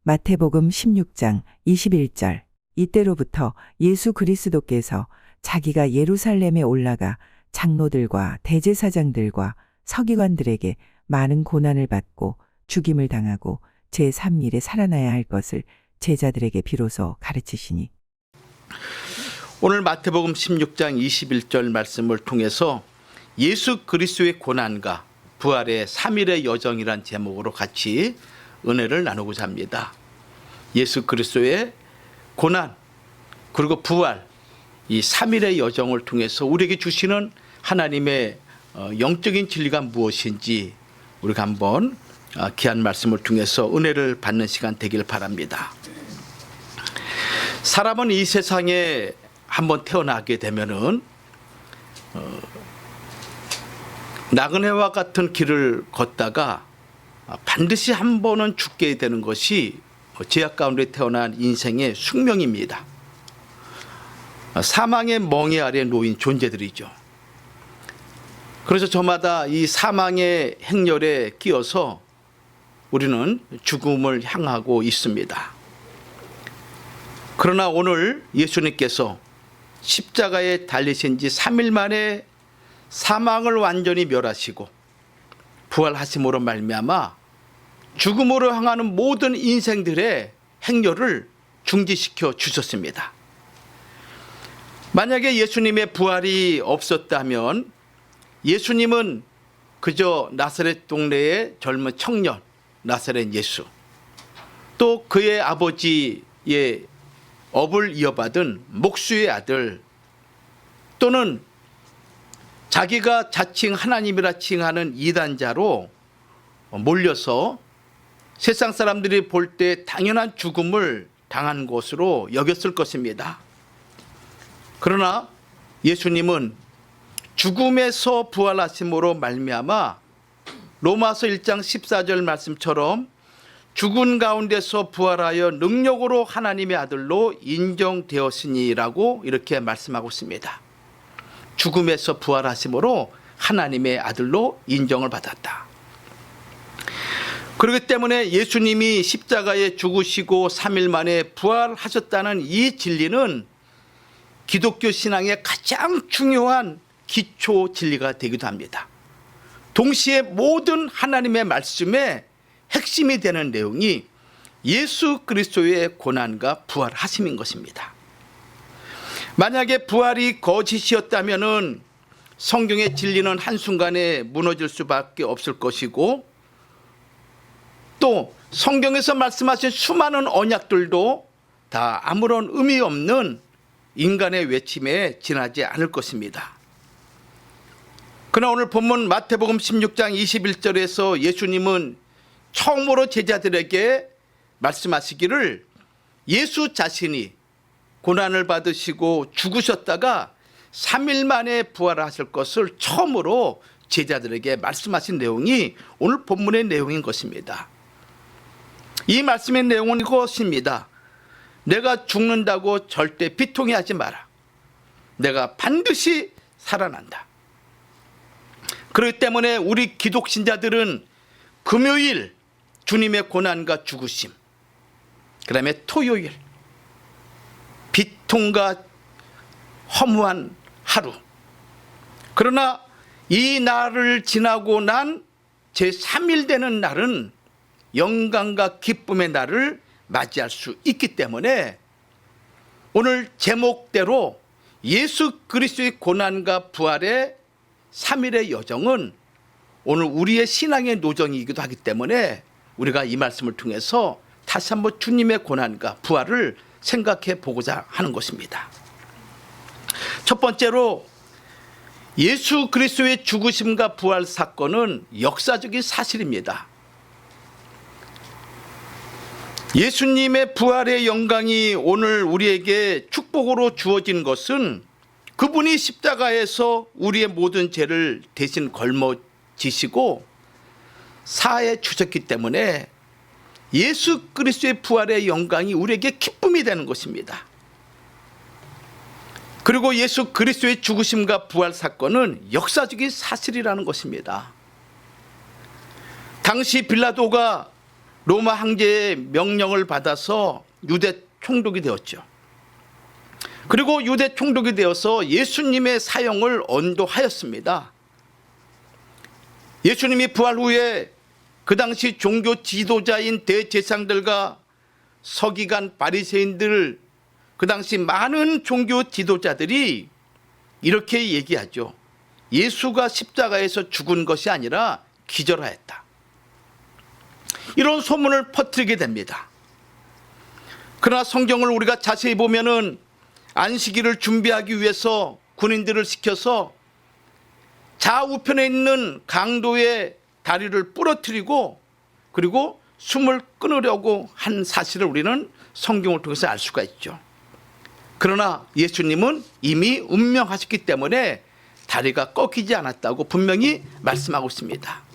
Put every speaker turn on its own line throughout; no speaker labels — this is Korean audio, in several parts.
마태복음 16장 21절. 이때로부터 예수 그리스도께서 자기가 예루살렘에 올라가 장로들과 대제사장들과 서기관들에게 많은 고난을 받고 죽임을 당하고 제3일에 살아나야 할 것을 제자들에게 비로소 가르치시니.
오늘 마태복음 16장 21절 말씀을 통해서 예수 그리스도의 고난과 부활의 3일의 여정이란 제목으로 같이 은혜를 나누고자 합니다. 예수 그리스도의 고난 그리고 부활, 이 3일의 여정을 통해서 우리에게 주시는 하나님의 영적인 진리가 무엇인지 우리가 한번 귀한 말씀을 통해서 은혜를 받는 시간 되길 바랍니다. 사람은 이 세상에 한번 태어나게 되면은 나그네와 같은 길을 걷다가 반드시 한 번은 죽게 되는 것이 죄악 가운데 태어난 인생의 숙명입니다. 사망의 멍에 아래 놓인 존재들이죠. 그래서 저마다 이 사망의 행렬에 끼어서 우리는 죽음을 향하고 있습니다. 그러나 오늘 예수님께서 십자가에 달리신 지 3일 만에 사망을 완전히 멸하시고 부활하심으로 말미암아 죽음으로 향하는 모든 인생들의 행렬을 중지시켜 주셨습니다. 만약에 예수님의 부활이 없었다면 예수님은 그저 나사렛 동네의 젊은 청년 나사렛 예수, 또 그의 아버지의 업을 이어받은 목수의 아들, 또는 자기가 자칭 하나님이라 칭하는 이단자로 몰려서 세상 사람들이 볼 때 당연한 죽음을 당한 것으로 여겼을 것입니다. 그러나 예수님은 죽음에서 부활하심으로 말미암아 로마서 1장 14절 말씀처럼 죽은 가운데서 부활하여 능력으로 하나님의 아들로 인정되었으니라고 이렇게 말씀하고 있습니다. 죽음에서 부활하심으로 하나님의 아들로 인정을 받았다. 그렇기 때문에 예수님이 십자가에 죽으시고 3일 만에 부활하셨다는 이 진리는 기독교 신앙의 가장 중요한 기초 진리가 되기도 합니다. 동시에 모든 하나님의 말씀의 핵심이 되는 내용이 예수 그리스도의 고난과 부활하심인 것입니다. 만약에 부활이 거짓이었다면 성경의 진리는 한순간에 무너질 수밖에 없을 것이고, 또 성경에서 말씀하신 수많은 언약들도 다 아무런 의미 없는 인간의 외침에 지나지 않을 것입니다. 그러나 오늘 본문 마태복음 16장 21절에서 예수님은 처음으로 제자들에게 말씀하시기를 예수 자신이 고난을 받으시고 죽으셨다가 3일 만에 부활하실 것을 처음으로 제자들에게 말씀하신 내용이 오늘 본문의 내용인 것입니다. 이 말씀의 내용은 이것입니다. 내가 죽는다고 절대 비통해하지 마라. 내가 반드시 살아난다. 그렇기 때문에 우리 기독 신자들은 금요일 주님의 고난과 죽으심, 그 다음에 토요일 비통과 허무한 하루, 그러나 이 날을 지나고 난 제3일 되는 날은 영광과 기쁨의 날을 맞이할 수 있기 때문에 오늘 제목대로 예수 그리스도의 고난과 부활의 3일의 여정은 오늘 우리의 신앙의 노정이기도 하기 때문에 우리가 이 말씀을 통해서 다시 한번 주님의 고난과 부활을 생각해 보고자 하는 것입니다. 첫 번째로 예수 그리스도의 죽으심과 부활 사건은 역사적인 사실입니다. 예수님의 부활의 영광이 오늘 우리에게 축복으로 주어진 것은 그분이 십자가에서 우리의 모든 죄를 대신 걸머지시고 사해 주셨기 때문에 예수 그리스도의 부활의 영광이 우리에게 기쁨이 되는 것입니다. 그리고 예수 그리스도의 죽으심과 부활 사건은 역사적인 사실이라는 것입니다. 당시 빌라도가 로마 황제의 명령을 받아서 유대 총독이 되었죠. 그리고 유대 총독이 되어서 예수님의 사형을 언도하였습니다. 예수님이 부활 후에 그 당시 종교 지도자인 대제사장들과 서기관 바리새인들, 그 당시 많은 종교 지도자들이 이렇게 얘기하죠. 예수가 십자가에서 죽은 것이 아니라 기절하였다. 이런 소문을 퍼뜨리게 됩니다. 그러나 성경을 우리가 자세히 보면은 안식일을 준비하기 위해서 군인들을 시켜서 좌우편에 있는 강도의 다리를 부러뜨리고 그리고 숨을 끊으려고 한 사실을 우리는 성경을 통해서 알 수가 있죠. 그러나 예수님은 이미 운명하셨기 때문에 다리가 꺾이지 않았다고 분명히 말씀하고 있습니다.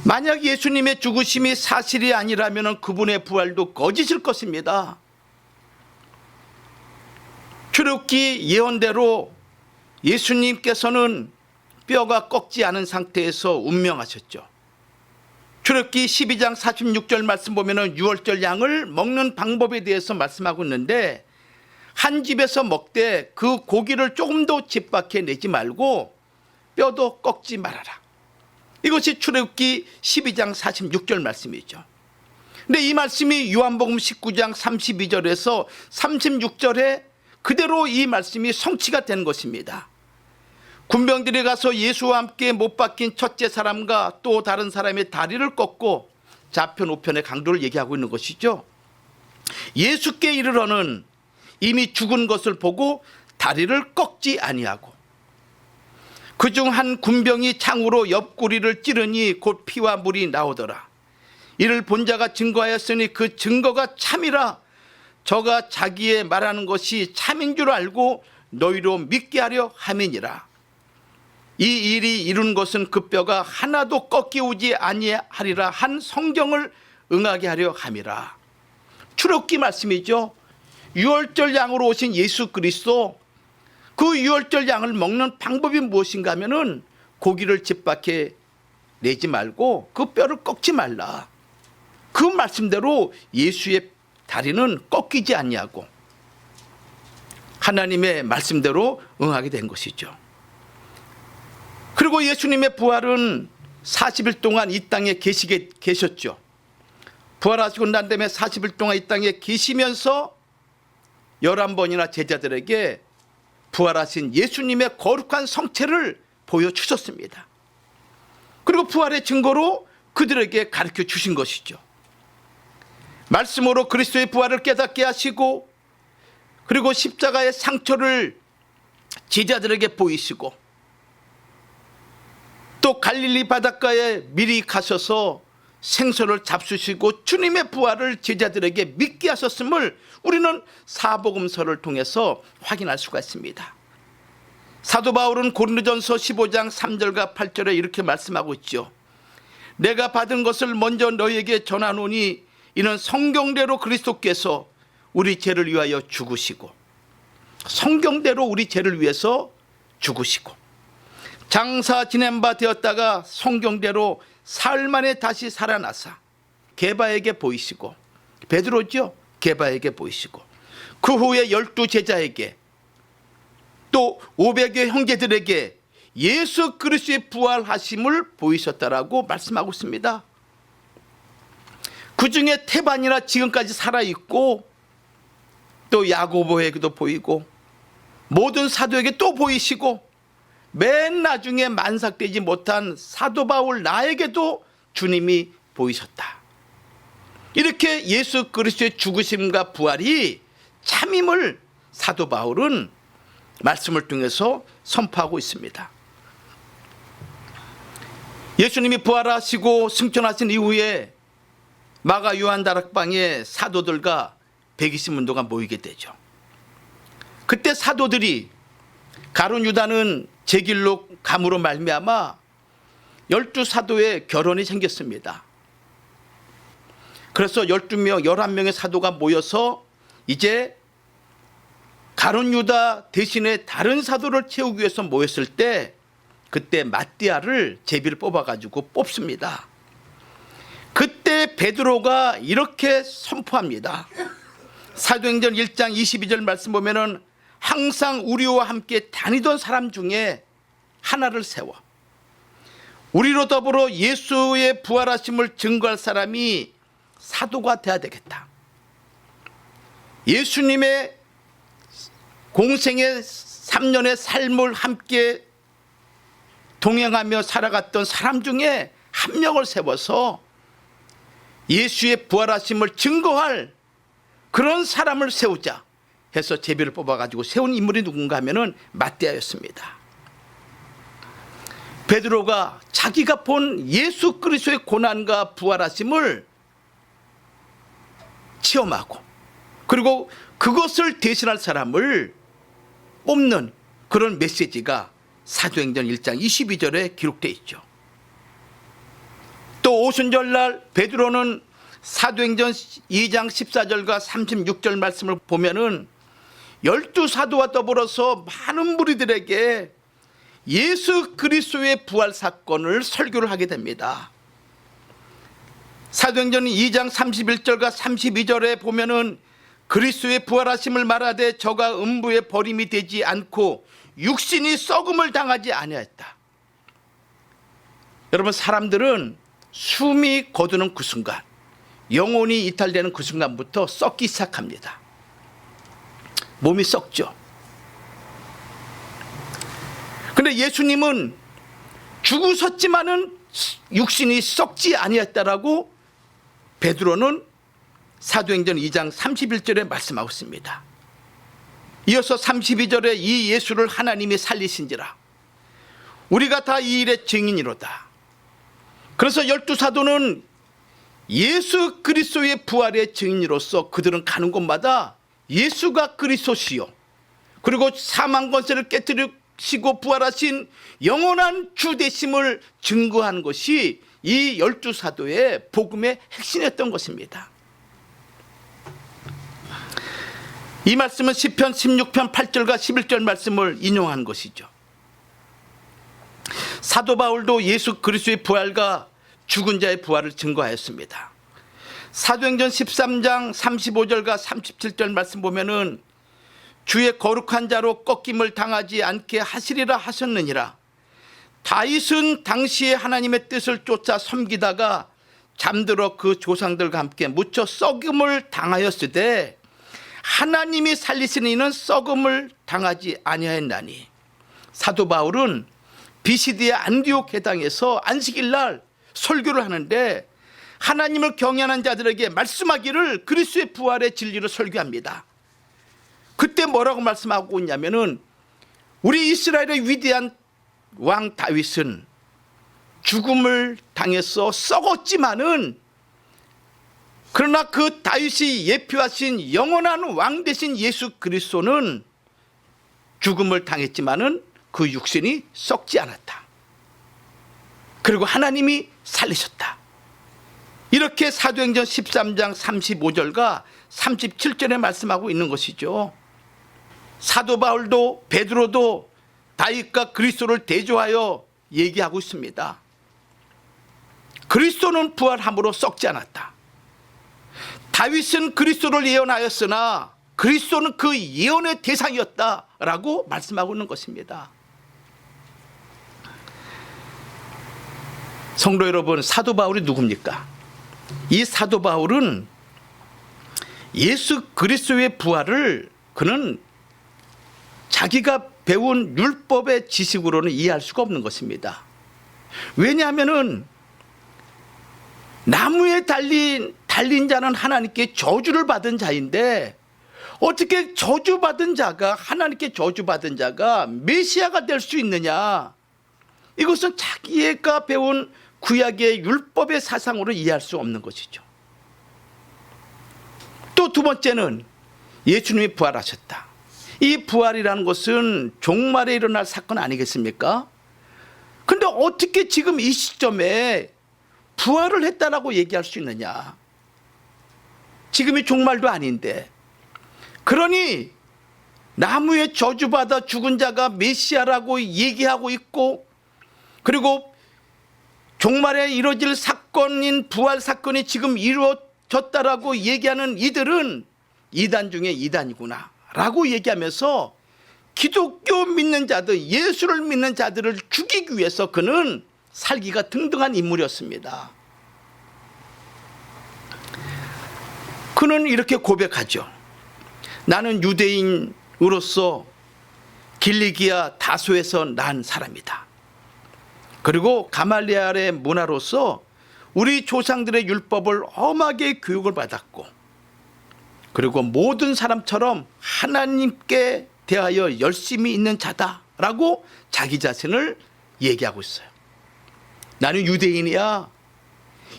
만약 예수님의 죽으심이 사실이 아니라면 그분의 부활도 거짓일 것입니다. 출애굽기 예언대로 예수님께서는 뼈가 꺾지 않은 상태에서 운명하셨죠. 출애굽기 12장 46절 말씀 보면은 유월절 양을 먹는 방법에 대해서 말씀하고 있는데 한 집에서 먹되 그 고기를 조금도 집 밖에 내지 말고 뼈도 꺾지 말아라. 이것이 출애굽기 12장 46절 말씀이죠. 근데 이 말씀이 요한복음 19장 32절에서 36절에 그대로 이 말씀이 성취가 된 것입니다. 군병들이 가서 예수와 함께 못 박힌 첫째 사람과 또 다른 사람의 다리를 꺾고 좌편 우편의 강도를 얘기하고 있는 것이죠. 예수께 이르러는 이미 죽은 것을 보고 다리를 꺾지 아니하고 그중 한 군병이 창으로 옆구리를 찌르니 곧 피와 물이 나오더라. 이를 본 자가 증거하였으니 그 증거가 참이라. 저가 자기의 말하는 것이 참인 줄 알고 너희로 믿게 하려 함이니라. 이 일이 이룬 것은 그 뼈가 하나도 꺾이오지 아니하리라 한 성경을 응하게 하려 함이라. 출애굽기 말씀이죠. 유월절 양으로 오신 예수 그리스도, 그 유월절 양을 먹는 방법이 무엇인가 하면은 고기를 집 밖에 내지 말고 그 뼈를 꺾지 말라. 그 말씀대로 예수의 다리는 꺾이지 아니하고 하나님의 말씀대로 응하게 된 것이죠. 그리고 예수님의 부활은 40일 동안 이 땅에 계셨죠. 부활하시고 난 다음에 40일 동안 이 땅에 계시면서 11번이나 제자들에게 부활하신 예수님의 거룩한 성체를 보여주셨습니다. 그리고 부활의 증거로 그들에게 가르쳐 주신 것이죠. 말씀으로 그리스도의 부활을 깨닫게 하시고 그리고 십자가의 상처를 제자들에게 보이시고 또 갈릴리 바닷가에 미리 가셔서 생선을 잡수시고 주님의 부활을 제자들에게 믿게 하셨음을 우리는 사복음서를 통해서 확인할 수가 있습니다. 사도 바울은 고린도전서 15장 3절과 8절에 이렇게 말씀하고 있죠. 내가 받은 것을 먼저 너희에게 전하노니 이는 성경대로 그리스도께서 우리 죄를 위하여 죽으시고 성경대로 우리 죄를 위해서 죽으시고 장사 지낸 바 되었다가 성경대로 사흘 만에 다시 살아나사 게바에게 보이시고, 베드로죠, 게바에게 보이시고 그 후에 12 제자에게 또 500여 형제들에게 예수 그리스도의 부활하심을 보이셨다라고 말씀하고 있습니다. 그 중에 태반이나 지금까지 살아있고 또 야고보에게도 보이고 모든 사도에게 또 보이시고 맨 나중에 만삭되지 못한 사도 바울 나에게도 주님이 보이셨다. 이렇게 예수 그리스도의 죽으심과 부활이 참임을 사도 바울은 말씀을 통해서 선포하고 있습니다. 예수님이 부활하시고 승천하신 이후에 마가 요한 다락방에 사도들과 120문도가 모이게 되죠. 그때 사도들이 가룟 유다는 제 길로 감으로 말미암아 12 사도의 결혼이 생겼습니다. 그래서 12명, 11명의 사도가 모여서 이제 가룟 유다 대신에 다른 사도를 채우기 위해서 모였을 때 그때 마띠아를 제비를 뽑아가지고 뽑습니다. 그때 그때 베드로가 이렇게 선포합니다. 사도행전 1장 22절 말씀 보면은 항상 우리와 함께 다니던 사람 중에 하나를 세워 우리로 더불어 예수의 부활하심을 증거할 사람이 사도가 돼야 되겠다. 예수님의 공생의 3년의 삶을 함께 동행하며 살아갔던 사람 중에 한 명을 세워서 예수의 부활하심을 증거할 그런 사람을 세우자 해서 제비를 뽑아가지고 세운 인물이 누군가 하면은 마띠아였습니다. 베드로가 자기가 본 예수 그리스도의 고난과 부활하심을 체험하고 그리고 그것을 대신할 사람을 뽑는 그런 메시지가 사도행전 1장 22절에 기록되어 있죠. 또 오순절날 베드로는 사도행전 2장 14절과 36절 말씀을 보면은 12사도와 더불어서 많은 무리들에게 예수 그리스도의 부활 사건을 설교를 하게 됩니다. 사도행전 2장 31절과 32절에 보면은 그리스도의 부활하심을 말하되 저가 음부에 버림이 되지 않고 육신이 썩음을 당하지 아니하였다. 여러분, 사람들은 숨이 거두는 그 순간, 영혼이 이탈되는 그 순간부터 썩기 시작합니다. 몸이 썩죠. 근데 예수님은 죽으셨지만은 육신이 썩지 아니했다라고 베드로는 사도행전 2장 31절에 말씀하고 있습니다. 이어서 32절에 이 예수를 하나님이 살리신지라 우리가 다 이 일의 증인이로다. 그래서 12사도는 예수 그리스도의 부활의 증인으로서 그들은 가는 곳마다 예수가 그리스도시요 그리고 사망 권세를 깨뜨리시고 부활하신 영원한 주 되심을 증거한 것이 이 12사도의 복음의 핵심이었던 것입니다. 이 말씀은 시편 16편 8절과 11절 말씀을 인용한 것이죠. 사도 바울도 예수 그리스도의 부활과 죽은 자의 부활을 증거하였습니다. 사도행전 13장 35절과 37절 말씀 보면은 주의 거룩한 자로 꺾임을 당하지 않게 하시리라 하셨느니라. 다윗은 당시에 하나님의 뜻을 쫓아 섬기다가 잠들어 그 조상들과 함께 묻혀 썩음을 당하였으되 하나님이 살리신 이는 썩음을 당하지 아니하였나니. 사도 바울은 비시디의 안디옥 회당에서 안식일날 설교를 하는데 하나님을 경외하는 자들에게 말씀하기를 그리스도의 부활의 진리를 설교합니다. 그때 뭐라고 말씀하고 있냐면은 우리 이스라엘의 위대한 왕 다윗은 죽음을 당해서 썩었지만은 그러나 그 다윗이 예표하신 영원한 왕 되신 예수 그리스도는 죽음을 당했지만은 그 육신이 썩지 않았다. 그리고 하나님이 살리셨다. 이렇게 사도행전 13장 35절과 37절에 말씀하고 있는 것이죠. 사도 바울도 베드로도 다윗과 그리스도를 대조하여 얘기하고 있습니다. 그리스도는 부활함으로 썩지 않았다. 다윗은 그리스도를 예언하였으나 그리스도는 그 예언의 대상이었다라고 말씀하고 있는 것입니다. 성도 여러분, 사도 바울이 누굽니까? 이 사도 바울은 예수 그리스도의 부활을 그는 자기가 배운 율법의 지식으로는 이해할 수가 없는 것입니다. 왜냐하면은 나무에 달린 자는 하나님께 저주를 받은 자인데 어떻게 저주받은 자가 하나님께 저주받은 자가 메시아가 될 수 있느냐? 이것은 자기가 배운 구약의 율법의 사상으로 이해할 수 없는 것이죠. 또 두 번째는 예수님이 부활하셨다. 이 부활이라는 것은 종말에 일어날 사건 아니겠습니까? 근데 어떻게 지금 이 시점에 부활을 했다라고 얘기할 수 있느냐? 지금이 종말도 아닌데. 그러니 나무에 저주받아 죽은 자가 메시아라고 얘기하고 있고 그리고 종말에 이루어질 사건인 부활 사건이 지금 이루어졌다라고 얘기하는 이들은 이단 중에 이단이구나 라고 얘기하면서 기독교 믿는 자들, 예수를 믿는 자들을 죽이기 위해서 그는 살기가 등등한 인물이었습니다. 그는 이렇게 고백하죠. 나는 유대인으로서 길리기아 다소에서 난 사람이다. 그리고 가말리엘의 문화로서 우리 조상들의 율법을 엄하게 교육을 받았고, 그리고 모든 사람처럼 하나님께 대하여 열심히 있는 자다라고 자기 자신을 얘기하고 있어요. 나는 유대인이야.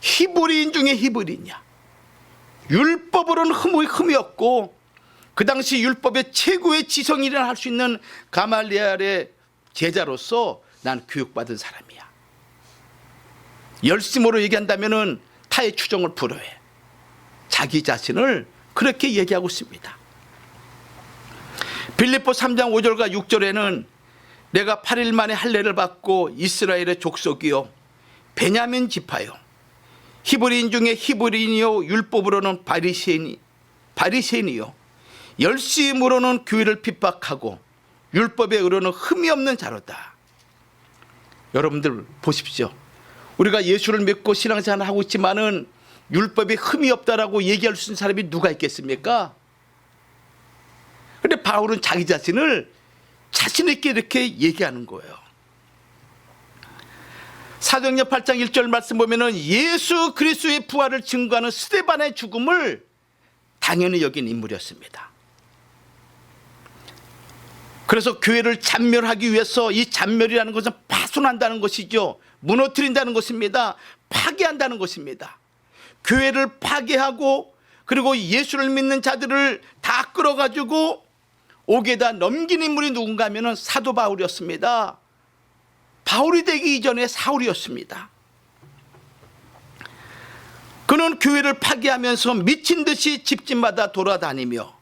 히브리인 중에 히브리인이야. 율법으로는 흠이 없고 그 당시 율법의 최고의 지성이라 할 수 있는 가말리엘의 제자로서 난 교육받은 사람이야. 열심으로 얘기한다면은 타의 추종을 불허해. 자기 자신을 그렇게 얘기하고 있습니다. 빌립보 3장 5절과 6절에는 내가 8일 만에 할례를 받고 이스라엘의 족속이요 베냐민 지파요 히브리인 중에 히브리인이요 율법으로는 바리새인이요 열심으로는 교회를 핍박하고 율법의 의로는 흠이 없는 자로다. 여러분들 보십시오. 우리가 예수를 믿고 신앙생활을 하고 있지만은 율법에 흠이 없다라고 얘기할 수 있는 사람이 누가 있겠습니까? 그런데 바울은 자기 자신을 자신 있게 이렇게 얘기하는 거예요. 사도행전 8장 1절 말씀 보면은 예수 그리스도의 부활을 증거하는 스데반의 죽음을 당연히 여긴 인물이었습니다. 그래서 교회를 잔멸하기 위해서, 이 잔멸이라는 것은 파손한다는 것이죠. 무너뜨린다는 것입니다. 파괴한다는 것입니다. 교회를 파괴하고 그리고 예수를 믿는 자들을 다 끌어가지고 옥에다 넘긴 인물이 누군가 하면 사도 바울이었습니다. 바울이 되기 이전에 사울이었습니다. 그는 교회를 파괴하면서 미친 듯이 집집마다 돌아다니며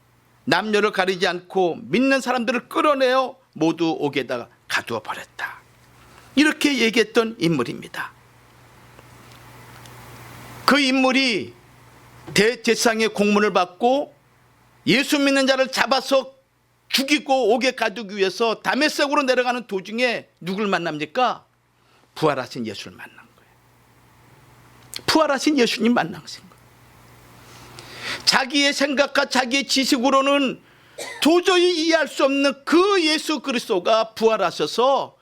남녀를 가리지 않고 믿는 사람들을 끌어내어 모두 옥에다가 가두어 버렸다. 이렇게 얘기했던 인물입니다. 그 인물이 대제사장의 공문을 받고 예수 믿는 자를 잡아서 죽이고 옥에 가두기 위해서 다메섹으로 내려가는 도중에 누굴 만납니까? 부활하신 예수를 만난 거예요. 부활하신 예수님 만나신 거예요. 자기의 생각과 자기의 지식으로는 도저히 이해할 수 없는 그 예수 그리스도가 부활하셔서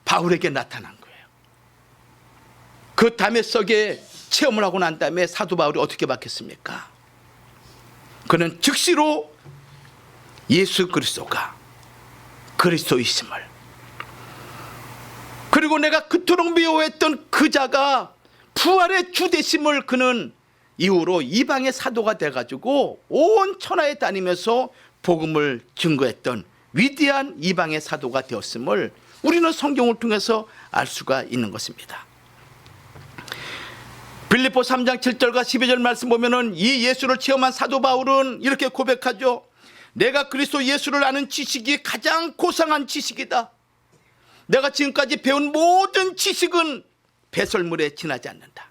바울에게 나타난 거예요. 그 다메섹에 체험을 하고 난 다음에 사도 바울이 어떻게 바뀌었습니까? 그는 즉시로 예수 그리스도가 그리스도이심을, 그리고 내가 그토록 미워했던 그 자가 부활의 주 되심을 그는 이후로 이방의 사도가 돼가지고 온 천하에 다니면서 복음을 증거했던 위대한 이방의 사도가 되었음을 우리는 성경을 통해서 알 수가 있는 것입니다. 빌립보 3장 7절과 12절 말씀 보면은 이 예수를 체험한 사도 바울은 이렇게 고백하죠. 내가 그리스도 예수를 아는 지식이 가장 고상한 지식이다. 내가 지금까지 배운 모든 지식은 배설물에 지나지 않는다.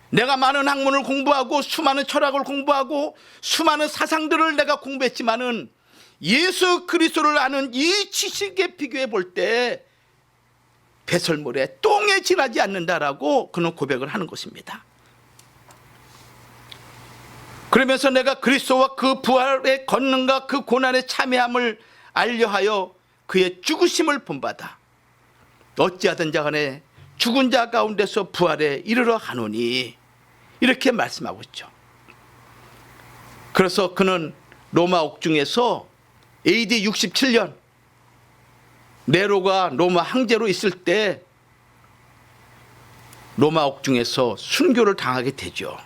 내가 많은 학문을 공부하고 수많은 철학을 공부하고 수많은 사상들을 내가 공부했지만은 예수 그리스도를 아는 이 지식에 비교해 볼 때 배설물에 똥에 지나지 않는다라고 그는 고백을 하는 것입니다. 그러면서 내가 그리스도와 그 부활의 권능과 그 고난의 참여함을 알려하여 그의 죽으심을 본받아 어찌하든지 간에 죽은 자 가운데서 부활에 이르러 하노니, 이렇게 말씀하고 있죠. 그래서 그는 로마 옥중에서 AD 67년 네로가 로마 황제로 있을 때 로마 옥중에서 순교를 당하게 되죠.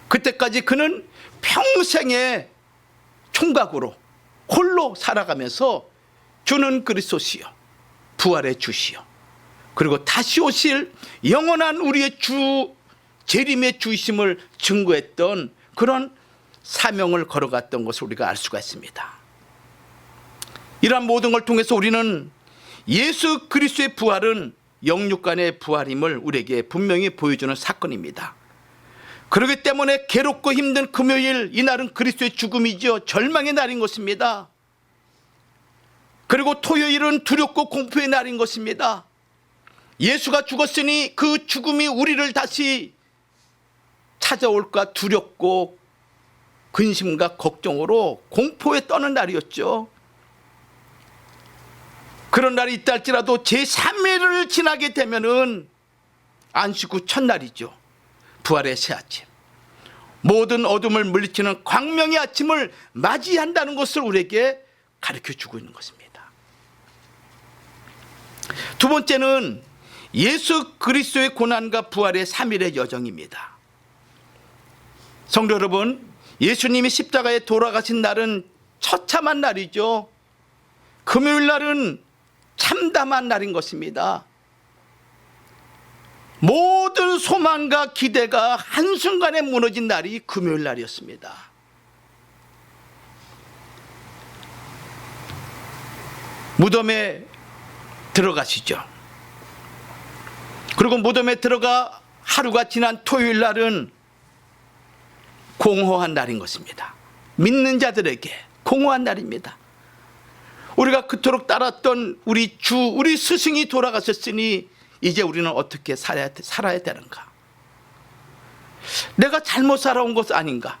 그때까지 그는 평생의 총각으로 홀로 살아가면서 주는 그리스도시요 부활의 주시요 그리고 다시 오실 영원한 우리의 주 재림의 주이심을 증거했던 그런 사명을 걸어갔던 것을 우리가 알 수가 있습니다. 이러한 모든 걸 통해서 우리는 예수 그리스도의 부활은 영육간의 부활임을 우리에게 분명히 보여주는 사건입니다. 그렇기 때문에 괴롭고 힘든 금요일, 이날은 그리스도의 죽음이죠. 절망의 날인 것입니다. 그리고 토요일은 두렵고 공포의 날인 것입니다. 예수가 죽었으니 그 죽음이 우리를 다시 찾아올까 두렵고 근심과 걱정으로 공포에 떠는 날이었죠. 그런 날이 있다 할지라도 제3일을 지나게 되면은 안식 후 첫날이죠. 부활의 새 아침. 모든 어둠을 물리치는 광명의 아침을 맞이한다는 것을 우리에게 가르쳐주고 있는 것입니다. 두 번째는 예수 그리스도의 고난과 부활의 3일의 여정입니다. 성도 여러분, 예수님이 십자가에 돌아가신 날은 처참한 날이죠. 금요일 날은 참담한 날인 것입니다. 모든 소망과 기대가 한순간에 무너진 날이 금요일 날이었습니다. 무덤에 들어가시죠. 그리고 무덤에 들어가 하루가 지난 토요일 날은 공허한 날인 것입니다. 믿는 자들에게 공허한 날입니다. 우리가 그토록 따랐던 우리 주, 우리 스승이 돌아가셨으니 이제 우리는 어떻게 살아야 되는가? 내가 잘못 살아온 것 아닌가?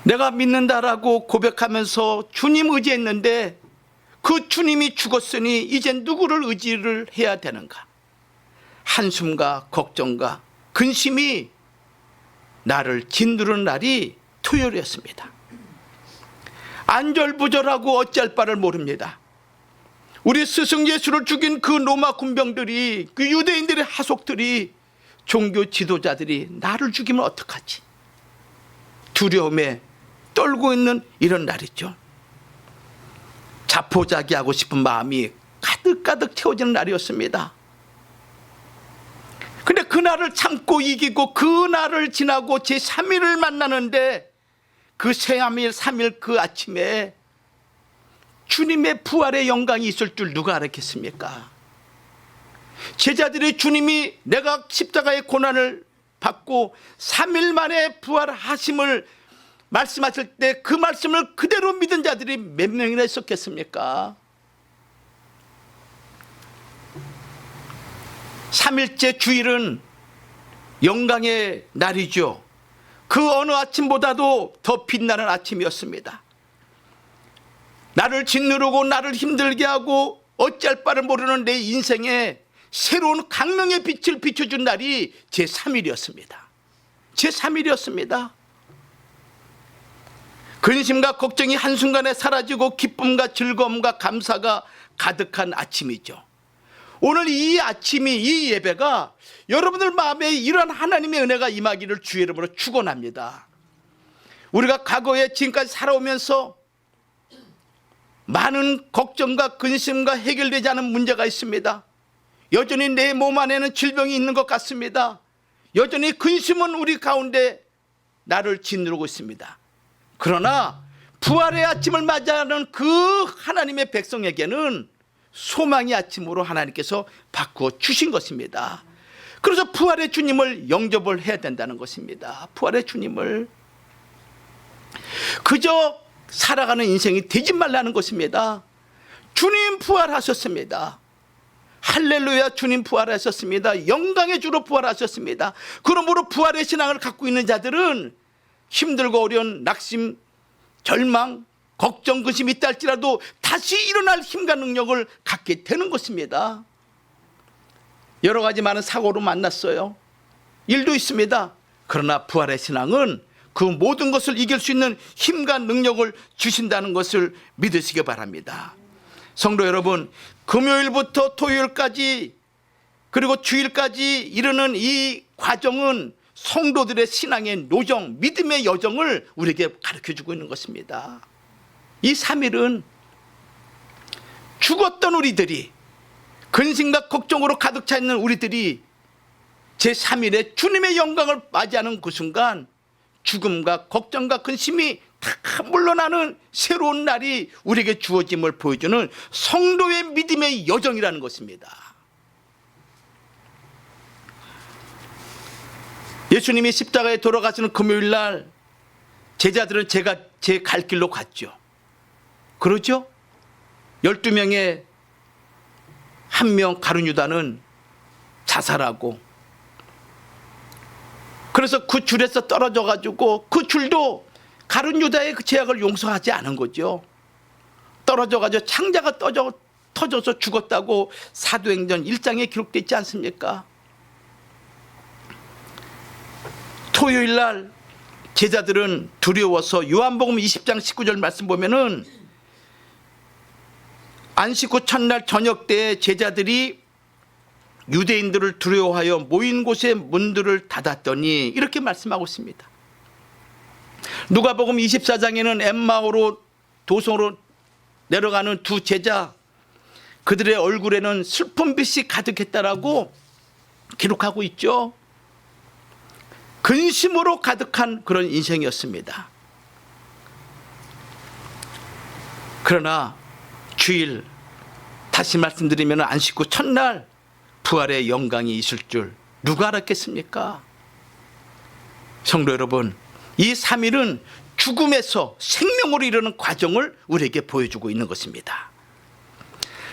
내가 믿는다라고 고백하면서 주님 의지했는데 그 주님이 죽었으니 이제 누구를 의지를 해야 되는가? 한숨과 걱정과 근심이 나를 짓누르는 날이 토요일이었습니다. 안절부절하고 어찌할 바를 모릅니다. 우리 스승 예수를 죽인 그 로마 군병들이, 그 유대인들의 하속들이, 종교 지도자들이 나를 죽이면 어떡하지? 두려움에 떨고 있는 이런 날이죠. 자포자기하고 싶은 마음이 가득가득 채워지는 날이었습니다. 근데 그날을 참고 이기고 그날을 지나고 제3일을 만나는데 그 새3일 3일 그 아침에 주님의 부활의 영광이 있을 줄 누가 알았겠습니까? 제자들이 주님이 내가 십자가의 고난을 받고 3일 만에 부활하심을 말씀하실 때 그 말씀을 그대로 믿은 자들이 몇 명이나 있었겠습니까? 3일째 주일은 영광의 날이죠. 그 어느 아침보다도 더 빛나는 아침이었습니다. 나를 짓누르고 나를 힘들게 하고 어찌할 바를 모르는 내 인생에 새로운 강명의 빛을 비춰준 날이 제3일이었습니다. 제3일이었습니다. 근심과 걱정이 한순간에 사라지고 기쁨과 즐거움과 감사가 가득한 아침이죠. 오늘 이 아침이, 이 예배가 여러분들 마음에 이러한 하나님의 은혜가 임하기를 주의 이름으로 축원합니다. 우리가 과거에 지금까지 살아오면서 많은 걱정과 근심과 해결되지 않은 문제가 있습니다. 여전히 내 몸 안에는 질병이 있는 것 같습니다. 여전히 근심은 우리 가운데 나를 짓누르고 있습니다. 그러나 부활의 아침을 맞이하는 그 하나님의 백성에게는 소망의 아침으로 하나님께서 바꾸어 주신 것입니다. 그래서 부활의 주님을 영접을 해야 된다는 것입니다. 부활의 주님을 그저 살아가는 인생이 되지 말라는 것입니다. 주님 부활하셨습니다. 할렐루야, 주님 부활하셨습니다. 영광의 주로 부활하셨습니다. 그러므로 부활의 신앙을 갖고 있는 자들은 힘들고 어려운 낙심, 절망, 걱정, 근심이 있다 할지라도 다시 일어날 힘과 능력을 갖게 되는 것입니다. 여러 가지 많은 사고로 만났어요. 일도 있습니다. 그러나 부활의 신앙은 그 모든 것을 이길 수 있는 힘과 능력을 주신다는 것을 믿으시기 바랍니다. 성도 여러분, 금요일부터 토요일까지 그리고 주일까지 이르는 이 과정은 성도들의 신앙의 노정, 믿음의 여정을 우리에게 가르쳐주고 있는 것입니다. 이 3일은 죽었던 우리들이, 근심과 걱정으로 가득 차 있는 우리들이 제3일에 주님의 영광을 맞이하는 그 순간 죽음과 걱정과 근심이 다 물러나는 새로운 날이 우리에게 주어짐을 보여주는 성도의 믿음의 여정이라는 것입니다. 예수님이 십자가에 돌아가시는 금요일 날 제자들은 제 갈 길로 갔죠. 그러죠? 12명의 한 명 가룟 유다는 자살하고, 그래서 그 줄에서 떨어져 가지고 그 줄도 가룟 유다의 그 죄악을 용서하지 않은 거죠. 떨어져 가지고 창자가 터져서 죽었다고 사도행전 1장에 기록되어 있지 않습니까? 토요일 날 제자들은 두려워서 요한복음 20장 19절 말씀 보면은 안식 후 첫날 저녁 때 제자들이 유대인들을 두려워하여 모인 곳에 문들을 닫았더니 이렇게 말씀하고 있습니다. 누가복음 24장에는 엠마오로 도성으로 내려가는 두 제자, 그들의 얼굴에는 슬픈 빛이 가득했다라고 기록하고 있죠. 근심으로 가득한 그런 인생이었습니다. 그러나 주일, 다시 말씀드리면 안식 후 첫날 부활의 영광이 있을 줄 누가 알았겠습니까? 성도 여러분, 이 3일은 죽음에서 생명으로 이르는 과정을 우리에게 보여주고 있는 것입니다.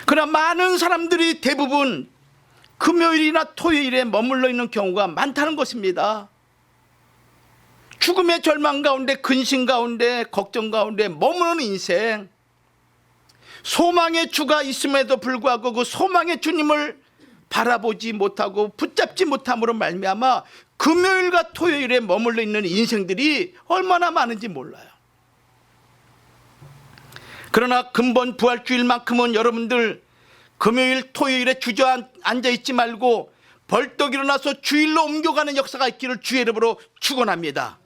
그러나 많은 사람들이 대부분 금요일이나 토요일에 머물러 있는 경우가 많다는 것입니다. 죽음의 절망 가운데, 근심 가운데, 걱정 가운데 머무는 인생, 소망의 주가 있음에도 불구하고 그 소망의 주님을 바라보지 못하고 붙잡지 못함으로 말미암아 금요일과 토요일에 머물러 있는 인생들이 얼마나 많은지 몰라요. 그러나 근본 부활주일만큼은 여러분들 금요일 토요일에 주저앉아 있지 말고 벌떡 일어나서 주일로 옮겨가는 역사가 있기를 주의 이름으로 축원합니다.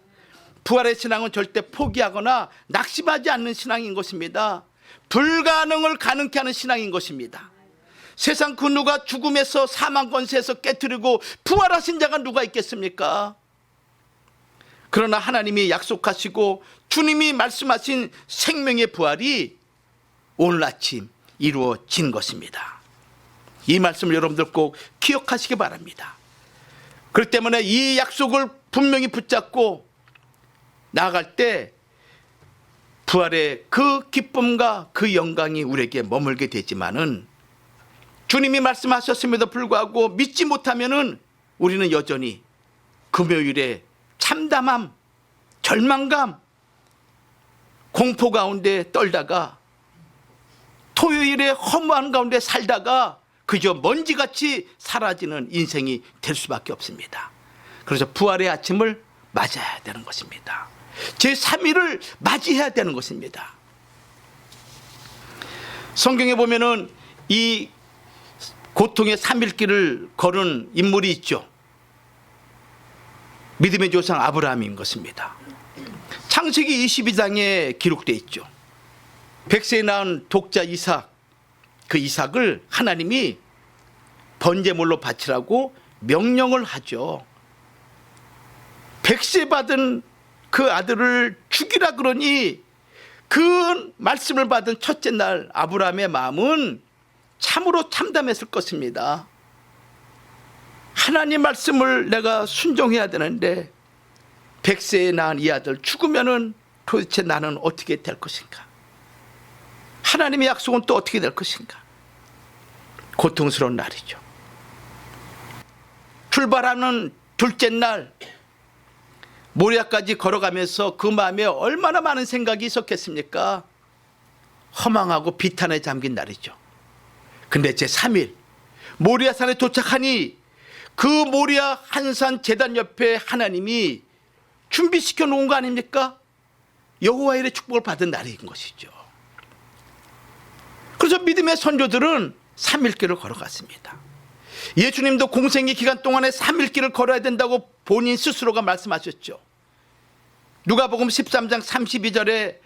부활의 신앙은 절대 포기하거나 낙심하지 않는 신앙인 것입니다. 불가능을 가능케 하는 신앙인 것입니다. 세상 그 누가 죽음에서 사망 권세에서 깨트리고 부활하신 자가 누가 있겠습니까? 그러나 하나님이 약속하시고 주님이 말씀하신 생명의 부활이 오늘 아침 이루어진 것입니다. 이 말씀을 여러분들 꼭 기억하시기 바랍니다. 그렇기 때문에 이 약속을 분명히 붙잡고 나아갈 때 부활의 그 기쁨과 그 영광이 우리에게 머물게 되지만은, 주님이 말씀하셨음에도 불구하고 믿지 못하면은 우리는 여전히 금요일에 참담함, 절망감, 공포 가운데 떨다가 토요일에 허무한 가운데 살다가 그저 먼지같이 사라지는 인생이 될 수밖에 없습니다. 그래서 부활의 아침을 맞아야 되는 것입니다. 제3일을 맞이해야 되는 것입니다. 성경에 보면은 이 고통의 3일길을 걸은 인물이 있죠. 믿음의 조상 아브라함인 것입니다. 창세기 22장에 기록되어 있죠. 백세에 낳은 독자 이삭, 그 이삭을 하나님이 번제물로 바치라고 명령을 하죠. 백세 받은 그 아들을 죽이라 그러니 그 말씀을 받은 첫째 날 아브라함의 마음은 참으로 참담했을 것입니다. 하나님 말씀을 내가 순종해야 되는데 백세에 낳은 이 아들 죽으면은 도대체 나는 어떻게 될 것인가? 하나님의 약속은 또 어떻게 될 것인가? 고통스러운 날이죠. 출발하는 둘째 날 모리아까지 걸어가면서 그 마음에 얼마나 많은 생각이 있었겠습니까? 허망하고 비탄에 잠긴 날이죠. 근데 제3일 모리아산에 도착하니 그 모리아 한산 제단 옆에 하나님이 준비시켜 놓은 거 아닙니까? 여호와 일의 축복을 받은 날인 것이죠. 그래서 믿음의 선조들은 3일길을 걸어갔습니다. 예수님도 공생의 기간 동안에 3일길을 걸어야 된다고 본인 스스로가 말씀하셨죠. 누가복음 13장 32절에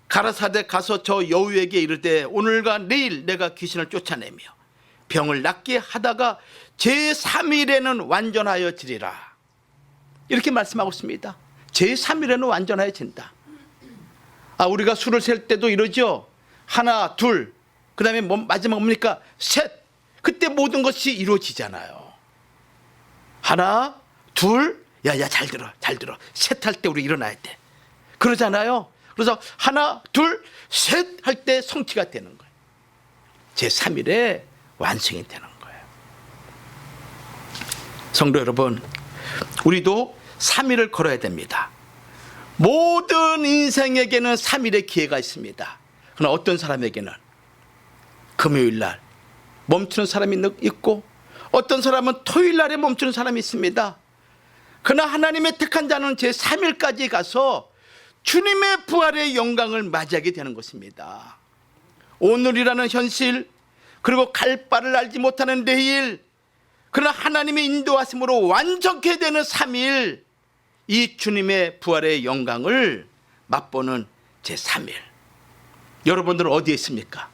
가라사대 가서 저 여우에게 이르되 오늘과 내일 내가 귀신을 쫓아내며 병을 낫게 하다가 제3일에는 완전하여지리라, 이렇게 말씀하고 있습니다. 제3일에는 완전하여진다. 우리가 술을 셀 때도 이러죠. 하나, 둘, 그 다음에 마지막 뭡니까? 셋. 그때 모든 것이 이루어지잖아요. 하나, 둘, 야야 잘 들어 잘 들어. 셋 할 때 우리 일어나야 돼. 그러잖아요. 그래서 하나 둘 셋 할 때 성취가 되는 거예요. 제3일에 완성이 되는 거예요. 성도 여러분, 우리도 3일을 걸어야 됩니다. 모든 인생에게는 3일의 기회가 있습니다. 그러나 어떤 사람에게는 금요일 날 멈추는 사람이 있고 어떤 사람은 토요일 날에 멈추는 사람이 있습니다. 그러나 하나님의 택한 자는 제3일까지 가서 주님의 부활의 영광을 맞이하게 되는 것입니다. 오늘이라는 현실, 그리고 갈 바를 알지 못하는 내일, 그러나 하나님의 인도하심으로 완전케 되는 3일, 이 주님의 부활의 영광을 맛보는 제3일. 여러분들은 어디에 있습니까?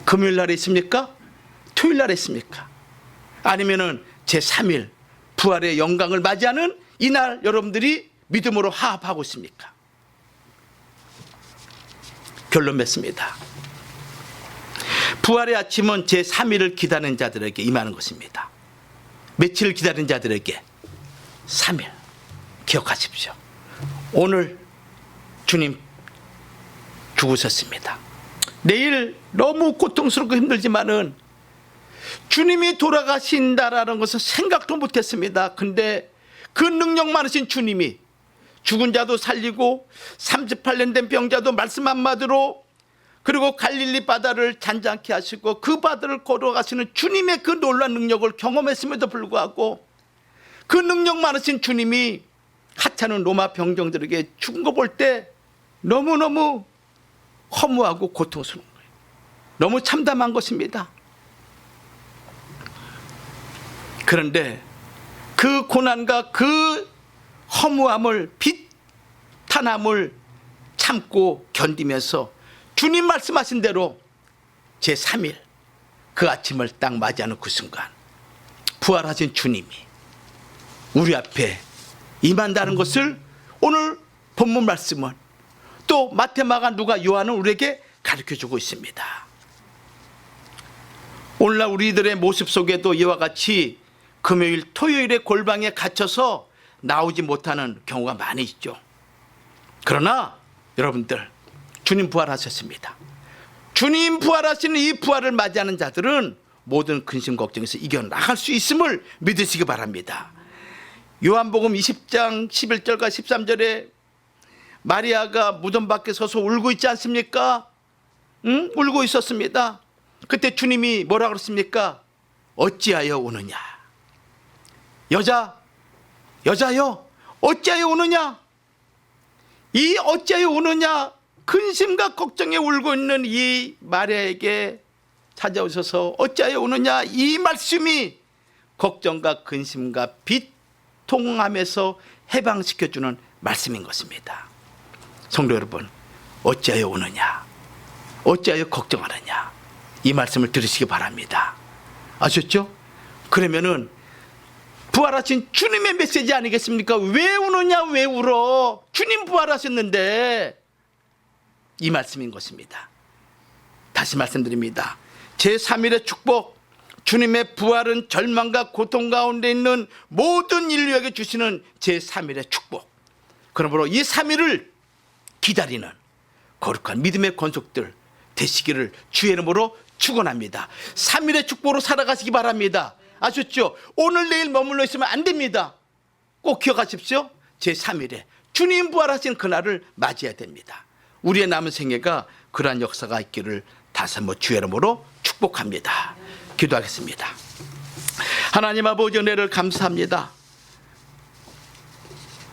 금요일 날에 있습니까? 토요일 날에 있습니까? 아니면은 제3일 부활의 영광을 맞이하는 이날 여러분들이 믿음으로 화합하고 있습니까? 결론 맺습니다. 부활의 아침은 제3일을 기다리는 자들에게 임하는 것입니다. 며칠을 기다리는 자들에게 3일. 기억하십시오. 오늘 주님 죽으셨습니다. 내일 너무 고통스럽고 힘들지만은 주님이 돌아가신다라는 것을 생각도 못했습니다. 근데 그 능력 많으신 주님이 죽은 자도 살리고 38년 된 병자도 말씀 한마디로, 그리고 갈릴리 바다를 잔잔케 하시고 그 바다를 걸어가시는 주님의 그 놀라운 능력을 경험했음에도 불구하고 그 능력 많으신 주님이 하찮은 로마 병정들에게 죽은 거 볼 때 너무너무 허무하고 고통스러운 거예요. 너무 참담한 것입니다. 그런데 그 고난과 그 허무함을, 비탄함을 참고 견디면서 주님 말씀하신 대로 제3일 그 아침을 딱 맞이하는 그 순간 부활하신 주님이 우리 앞에 임한다는 것을 오늘 본문 말씀은, 또 마태, 마가, 누가, 요한은 우리에게 가르쳐주고 있습니다. 오늘날 우리들의 모습 속에도 이와 같이 금요일, 토요일에 골방에 갇혀서 나오지 못하는 경우가 많이 있죠. 그러나 여러분들, 주님 부활하셨습니다. 주님 부활하시는 이 부활을 맞이하는 자들은 모든 근심 걱정에서 이겨나갈 수 있음을 믿으시기 바랍니다. 요한복음 20장 11절과 13절에 마리아가 무덤 밖에 서서 울고 있지 않습니까? 울고 있었습니다. 그때 주님이 뭐라 그랬습니까? 어찌하여 우느냐? 여자여 어찌하여 우느냐? 이 어찌하여 우느냐, 근심과 걱정에 울고 있는 이 마리아에게 찾아오셔서 어찌하여 우느냐, 이 말씀이 걱정과 근심과 비통함에서 해방시켜주는 말씀인 것입니다. 성도 여러분, 어찌하여 우느냐, 어찌하여 걱정하느냐, 이 말씀을 들으시기 바랍니다. 아셨죠? 그러면은 부활하신 주님의 메시지 아니겠습니까? 왜 우느냐, 왜 울어? 주님 부활하셨는데, 이 말씀인 것입니다. 다시 말씀드립니다. 제3일의 축복, 주님의 부활은 절망과 고통 가운데 있는 모든 인류에게 주시는 제3일의 축복. 그러므로 이 3일을 기다리는 거룩한 믿음의 권속들 되시기를 주의 이름으로 축원합니다. 3일의 축복으로 살아가시기 바랍니다. 아셨죠? 오늘 내일 머물러 있으면 안 됩니다. 꼭 기억하십시오. 제3일에 주님 부활하신 그날을 맞이해야 됩니다. 우리의 남은 생애가 그러한 역사가 있기를 다시 한번 주의 이름으로 축복합니다. 기도하겠습니다. 하나님 아버지, 은혜를 감사합니다.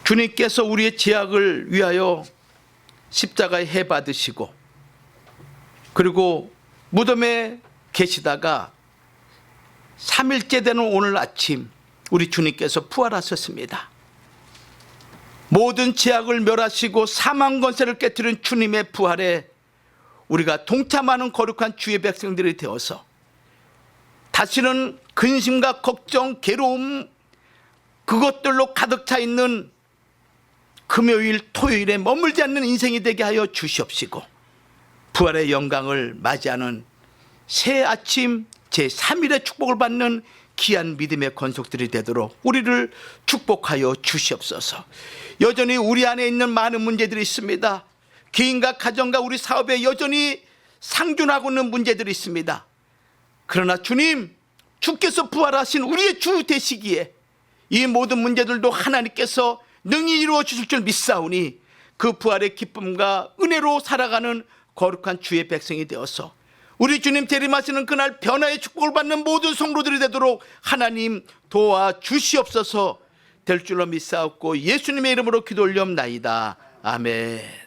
주님께서 우리의 죄악을 위하여 십자가에 해 받으시고, 그리고 무덤에 계시다가 3일째 되는 오늘 아침 우리 주님께서 부활하셨습니다. 모든 죄악을 멸하시고 사망 권세를 깨뜨린 주님의 부활에 우리가 동참하는 거룩한 주의 백성들이 되어서 다시는 근심과 걱정, 괴로움, 그것들로 가득 차 있는 금요일, 토요일에 머물지 않는 인생이 되게 하여 주시옵시고, 부활의 영광을 맞이하는 새 아침 제3일의 축복을 받는 귀한 믿음의 권속들이 되도록 우리를 축복하여 주시옵소서. 여전히 우리 안에 있는 많은 문제들이 있습니다. 개인과 가정과 우리 사업에 여전히 상존하고 있는 문제들이 있습니다. 그러나 주님, 주께서 부활하신 우리의 주 되시기에 이 모든 문제들도 하나님께서 능히 이루어 주실 줄 믿사오니 그 부활의 기쁨과 은혜로 살아가는 거룩한 주의 백성이 되어서 우리 주님 재림하시는 그날 변화의 축복을 받는 모든 성도들이 되도록 하나님 도와주시옵소서. 될 줄로 믿사옵고 예수님의 이름으로 기도 올리옵나이다. 아멘.